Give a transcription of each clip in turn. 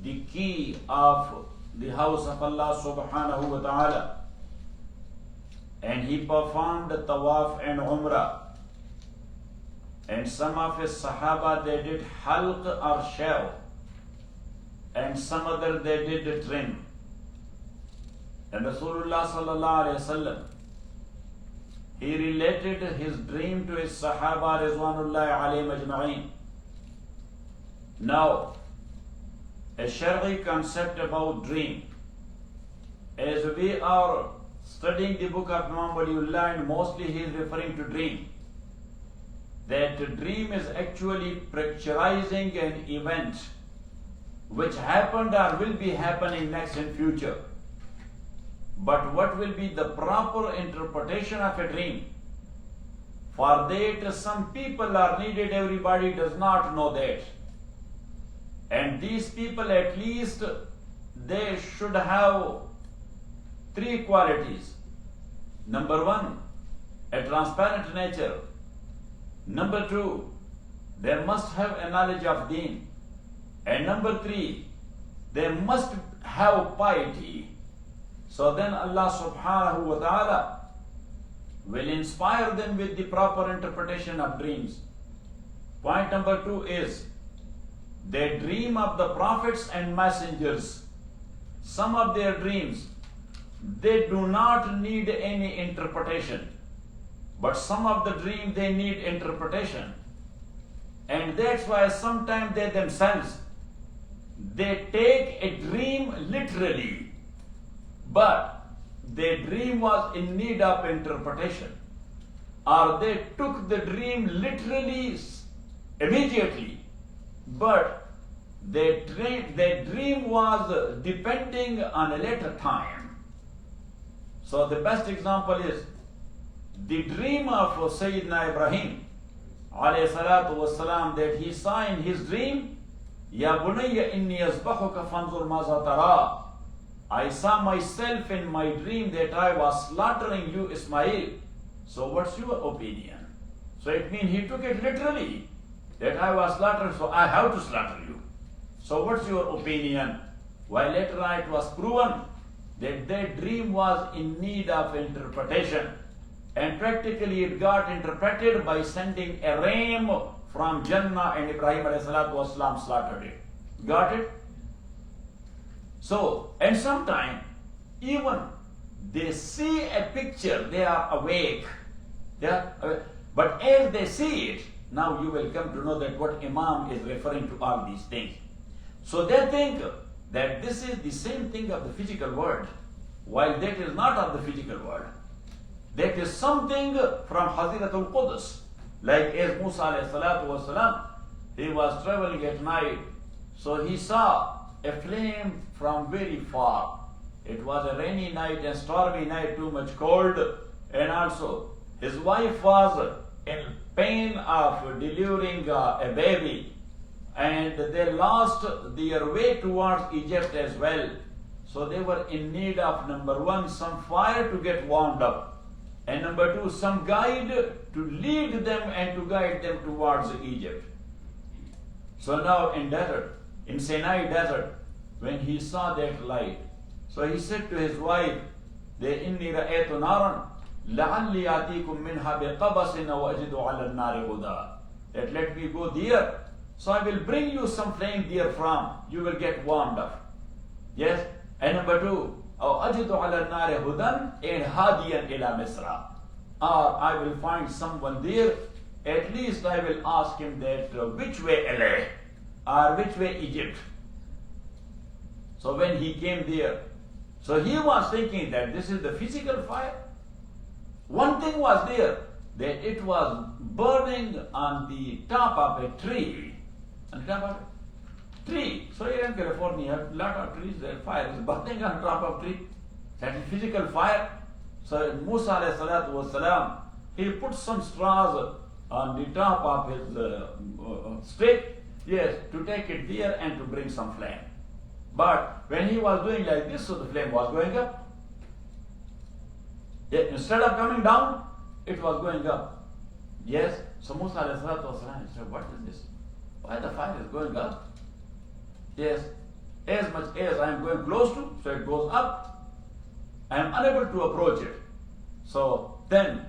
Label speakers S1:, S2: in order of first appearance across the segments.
S1: the key of the house of Allah subhanahu wa ta'ala, and he performed tawaf and umrah. And some of his sahaba, they did halq or shave, and some other they did trim. And Rasulullah sallallahu alayhi wasallam, he related his dream to his sahaba rizwanullahi alayhim ajma'een. Now, a shar'i concept about dream. As we are studying the book of Imam Waliullah, and mostly he is referring to dream, that dream is actually picturizing an event which happened or will be happening next in future. But what will be the proper interpretation of a dream? For that, some people are needed, everybody does not know that. And these people, at least, they should have three qualities. Number one, a transparent nature. Number two, they must have a knowledge of deen. And number three, they must have piety. So then Allah subhanahu wa ta'ala will inspire them with the proper interpretation of dreams. Point number two is, they dream of the prophets and messengers. Some of their dreams, they do not need any interpretation. But some of the dreams, they need interpretation. And that's why sometimes they themselves, they take a dream literally, but their dream was in need of interpretation. Or they took the dream literally immediately, but their dream was depending on a later time. So the best example is the dream of Sayyidina Ibrahim alayhi salatu wassalam, that he saw in his dream, Ya bunayya inni azbahuka fanzur maza tara. I saw myself in my dream that I was slaughtering you, Ismail. So what's your opinion? So it means he took it literally, that I was slaughtered, so I have to slaughter you. So what's your opinion? While later on it was proven that their dream was in need of interpretation. And practically it got interpreted by sending a ram from Jannah, and Ibrahim alayhi salatu wasalam slaughtered it. Got it? So, and sometimes even they see a picture, they are awake. But as they see it, now you will come to know that what Imam is referring to all these things. So they think that this is the same thing of the physical world, while that is not of the physical world. That is something from Haziratul Qudus. Like as Musa alayhi salatu wasalam, he was traveling at night, so he saw a flame from very far. It was a rainy night and stormy night, too much cold, and also his wife was in pain of delivering a baby, and they lost their way towards Egypt as well. So they were in need of, number one, some fire to get warmed up, and number two, some guide to lead them and to guide them towards Egypt. So now in desert, in Sinai desert, when he saw that light, so he said to his wife, إِنِّي رَأَيْتُ نَارًا لَعَلِّي آتِيكُم مِّنْهَا بِقَبَسٍ وَأَجِدُ عَلَى النَّارِ هُدًى. That let me go there, so I will bring you some flame therefrom, you will get warmed up. Yes? And number two, أَوْ أَجِدُ عَلَى النَّارِ هُدًى and هَادِيًا إِلَى مِصْرَ. Or I will find someone there, at least I will ask him that which way Allah or which way Egypt. So when he came there, so he was thinking that this is the physical fire. One thing was there, that it was burning on the top of a tree. On the top of a tree. So here in California, a lot of trees, the fire is burning on top of tree. That is physical fire. So Musa alayhi salatu wasalam, he put some straws on the top of his stick, yes, to take it there and to bring some flame. But when he was doing like this, so the flame was going up. Yet instead of coming down, it was going up. Yes, so Musa alayhi salatu wasalam said, what is this? Why the fire is going up? Yes, As much as I am going close to, so it goes up. I am unable to approach it. So then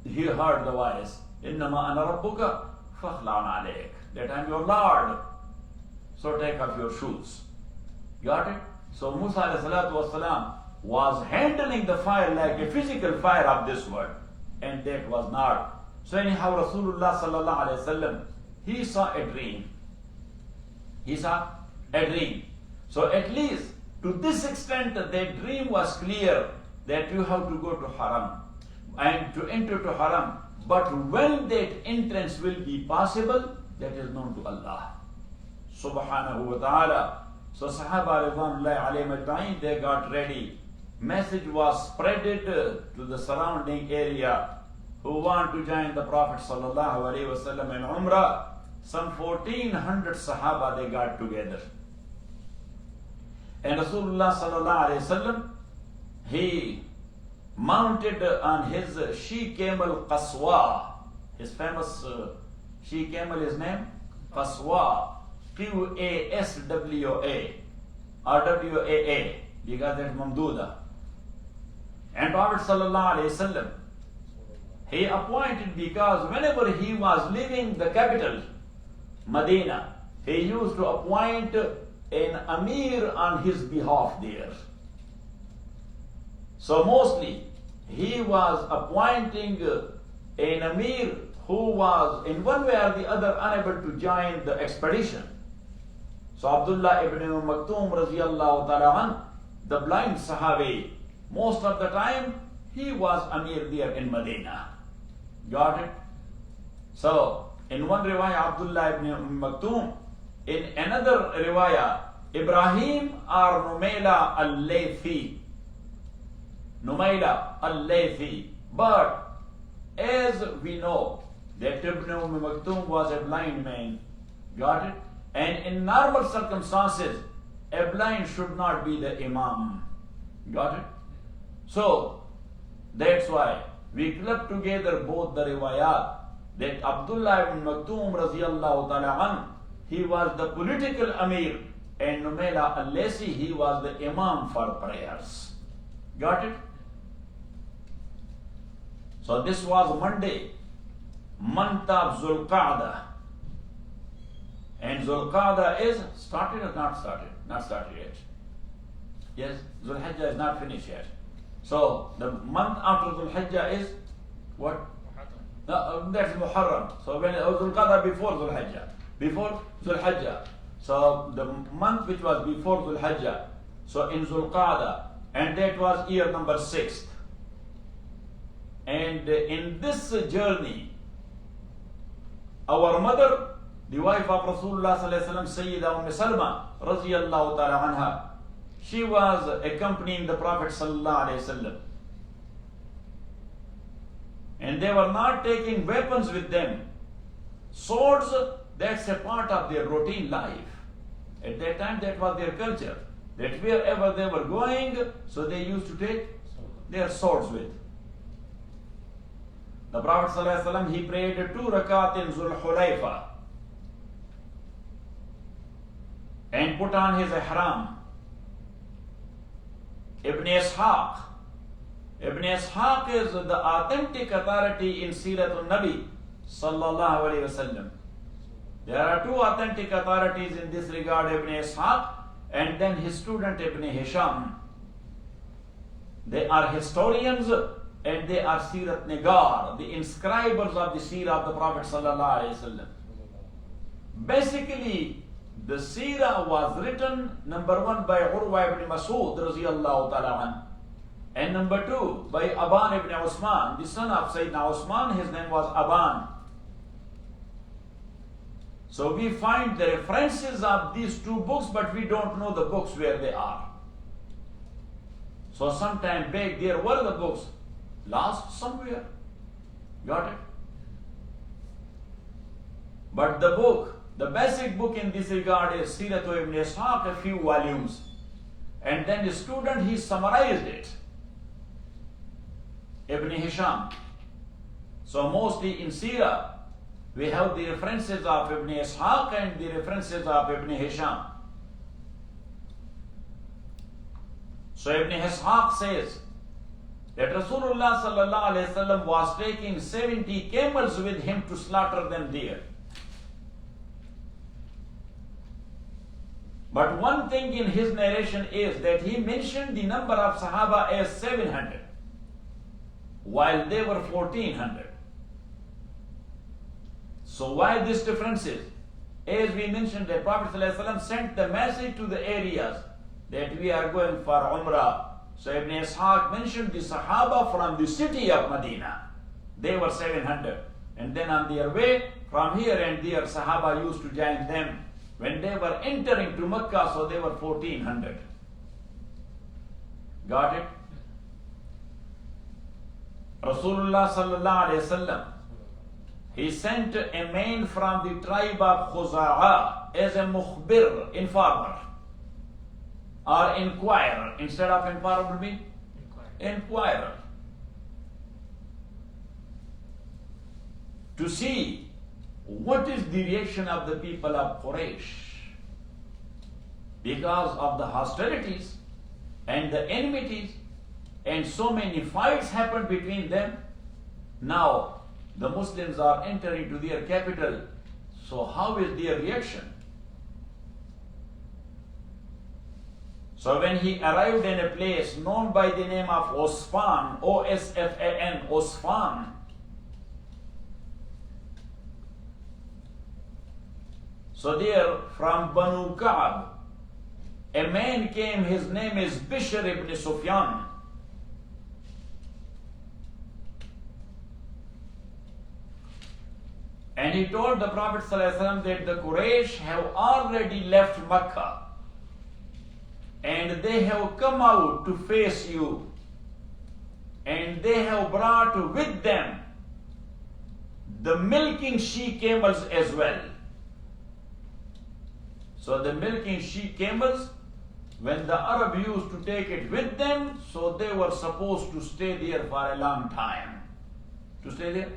S1: he heard the voice, إِنَّمَا أَنَا رَبُّكَ فَخْلَعْنَ عَلَيْكَ, that I am your Lord, so take off your shoes. Got it? So Musa alayhi salatu wasalam was handling the fire like a physical fire of this world, and that was not. So anyhow, Rasulullah sallallahu alayhi wasallam, he saw a dream. He saw a dream. So at least to this extent, that dream was clear that you have to go to Haram and to enter to Haram. But when that entrance will be possible, that is known to Allah subhanahu wa ta'ala. So Sahaba ridwanullahi alayhim ajma'in, they got ready. Message was spreaded to the surrounding area who want to join the Prophet sallallahu alayhi wasallam in Umrah. Some 1400 Sahaba they got together. And Rasulullah sallallahu alayhi wasallam, he mounted on his she-camel Qaswa. His famous she-camel is named Qaswa. Qaswa or Waa, because it's Mamduda. And Prophet sallallahu alayhi wasallam, he appointed, because whenever he was leaving the capital, Medina, he used to appoint an Amir on his behalf there. So mostly, he was appointing an Amir who was in one way or the other unable to join the expedition. So Abdullah ibn Maktoum radiyallahu ta'ala an, the blind Sahabi, most of the time he was Amir there in Medina. Got it? So in one riwayah Abdullah ibn Maktoum, in another riwayah Ibrahim or Numayla al-Laythi. Numayla al-Laythi. But as we know that Ibn Maktoum was a blind man. Got it? And in normal circumstances, a blind should not be the Imam. Got it? So, that's why we club together both the riwayat, that Abdullah ibn Maktoum radiyallahu ta'ala an, he was the political Amir, and Numayla al-Laythi, he was the Imam for prayers. Got it? So this was Monday, month of Zulqa'dah. And Zulqa'dah is started or not started? Not started yet. Yes, Zulhijjah is not finished yet. So the month after Zulhijjah is what? That's Muharram. So when Zulqa'dah before Zulhijjah. Before Zulhijjah. So the month which was before Zulhijjah. So in Zulqa'dah, and that was year number 6. And in this journey, our mother, the wife of Rasulullah sallallahu alaihi wasallam, Sayyidah Salma radiyallahu ta'ala anha, she was accompanying the Prophet sallallahu alaihi wasallam. And they were not taking weapons with them. Swords, that's a part of their routine life. At that time, that was their culture. That wherever they were going, so they used to take their swords with. The Prophet ﷺ, he prayed 2 rakat in Zul Hulayfa and put on his ihram. Ibn Ishaq is the authentic authority in Seerat al-Nabi sallallahu alayhi wasallam. There are 2 authentic authorities in this regard, Ibn Ishaq and then his student Ibn Hisham. They are historians and they are Seerat Nigar, the inscribers of the Seerah of the Prophet sallallahu alaihi wasallam. Basically, the Seerah was written, number 1, by Urwa ibn Mas'ud radiyallahu ta'ala an, and number 2, by Aban ibn Usman, the son of Sayyidina Usman. His name was Aban. So we find the references of these 2 books, but we don't know the books where they are. So sometime back there were the books, lost somewhere. Got it? But the book, the basic book in this regard is Seerat ibn Ishaq, a few volumes. And then the student, he summarized it. Ibn Hisham. So mostly in Seerah, we have the references of Ibn Ishaq and the references of Ibn Hisham. So Ibn Ishaq says that Rasulullah sallallahu alayhi wasallam was taking 70 camels with him to slaughter them there. But one thing in his narration is that he mentioned the number of Sahaba as 700, while they were 1400. So why this difference is? As we mentioned, the Prophet ﷺ sent the message to the areas that we are going for Umrah. So Ibn Ishaq mentioned the Sahaba from the city of Medina. They were 700. And then on their way from here and there, Sahaba used to join them. When they were entering to Mecca, so they were 1400. Got it? Rasulullah sallallahu alayhi wasallam, he sent a man from the tribe of Khuza'a as a mukhbir, informer, or inquirer. Instead of informer will be inquirer. To see what is the reaction of the people of Quraysh because of the hostilities and the enmities, and so many fights happened between them. Now the Muslims are entering to their capital. So how is their reaction? So when he arrived in a place known by the name of Osfan, O-S-F-A-N, Osfan, so there from Banu Ka'b, a man came, his name is Bishr ibn Sufyan. And he told the Prophet ﷺ that the Quraysh have already left Mecca and they have come out to face you, and they have brought with them the milking she camels as well. So the milking she camels, when the Arab used to take it with them, so they were supposed to stay there for a long time. To stay there?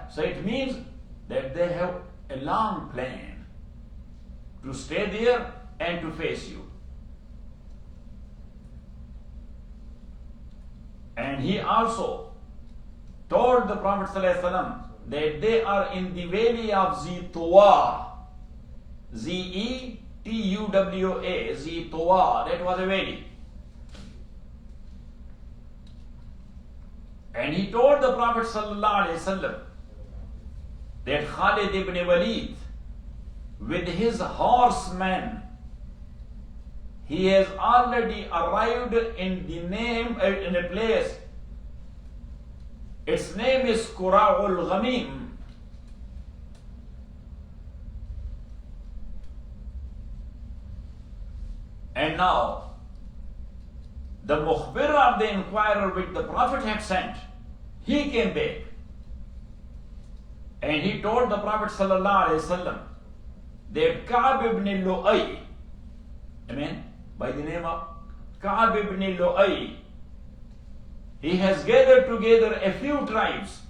S1: So it means that they have a long plan to stay there and to face you. And he also told the Prophet ﷺ that they are in the valley of Zituwa. Z-E-T-U-W-A, Zituwa, that was a valley. And he told the Prophet ﷺ that Khalid ibn Walid, with his horsemen, he has already arrived in a place. Its name is Qura'ul Ghamim. And now, the mukhbir of the inquirer which the Prophet had sent, he came back. And he told the Prophet ﷺ that Ka'b ibn Lu'ay, amen, by the name of Ka'b ibn Lu'ay, he has gathered together a few tribes.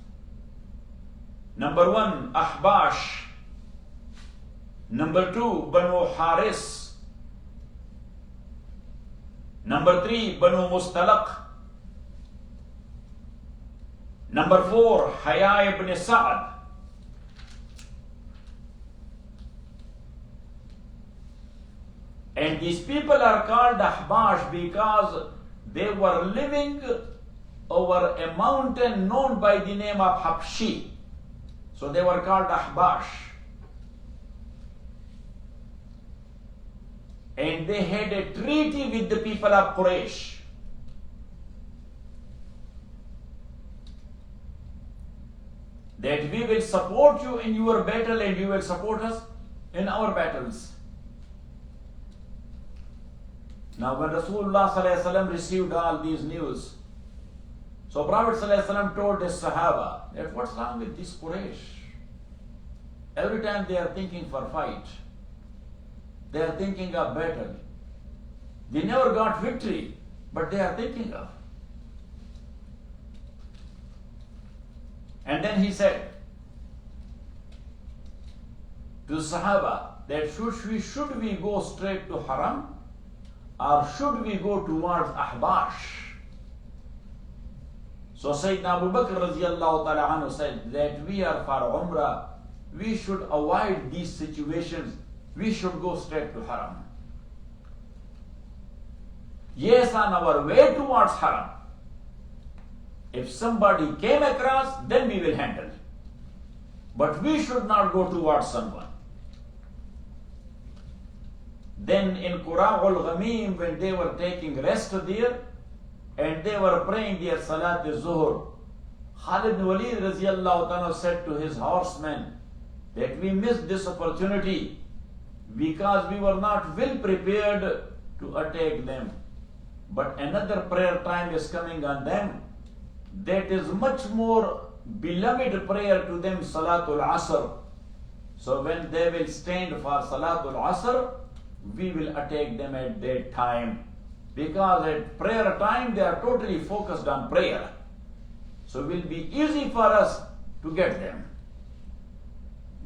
S1: Number 1, Ahbash. Number 2, Banu Haris. Number 3, Banu Mustalaq. Number 4, Haya ibn Sa'ad. And these people are called Ahbash because they were living over a mountain known by the name of Habshi. So they were called Ahbash. And they had a treaty with the people of Quraysh. That we will support you in your battle and you will support us in our battles. Now when Rasulullah ﷺ received all these news, so Prophet ﷺ told his Sahaba that what's wrong with this Quraysh? Every time they are thinking for fight, they are thinking of battle. They never got victory, but they are thinking of. And then he said to the Sahaba that should we go straight to Haram, or should we go towards Ahbash? So Sayyidina Abu Bakr radiallahu ta'ala anhu said that we are for Umrah, we should avoid these situations, we should go straight to Haram. Yes, on our way towards Haram, if somebody came across, then we will handle. But we should not go towards someone. Then in Qura'ul Ghamim, when they were taking rest there, and they were praying their Salat al-Zuhr, Khalid bin Walid radiallahu ta'ala said to his horsemen that we missed this opportunity because we were not well prepared to attack them. But another prayer time is coming on them that is much more beloved prayer to them, Salatul Asr. So when they will stand for Salatul Asr, we will attack them at that time. Because at prayer time they are totally focused on prayer. So it will be easy for us to get them.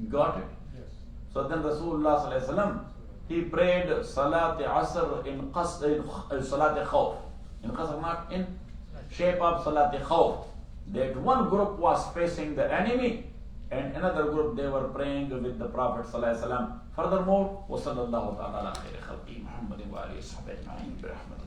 S1: Got it?
S2: Yes.
S1: So then Rasulullah sallallahu alaihi wasallam, he prayed Salat Asr in Salat Khawf. In Qasr, not in shape of Salat Khawf. That one group was facing the enemy and another group they were praying with the Prophet sallallahu alaihi wasallam. Furthermore, wa sallallahu ta'ala ala khairi khalqi Muhammadin wa alihi wa sahbihi ajma'in bi rahmatika.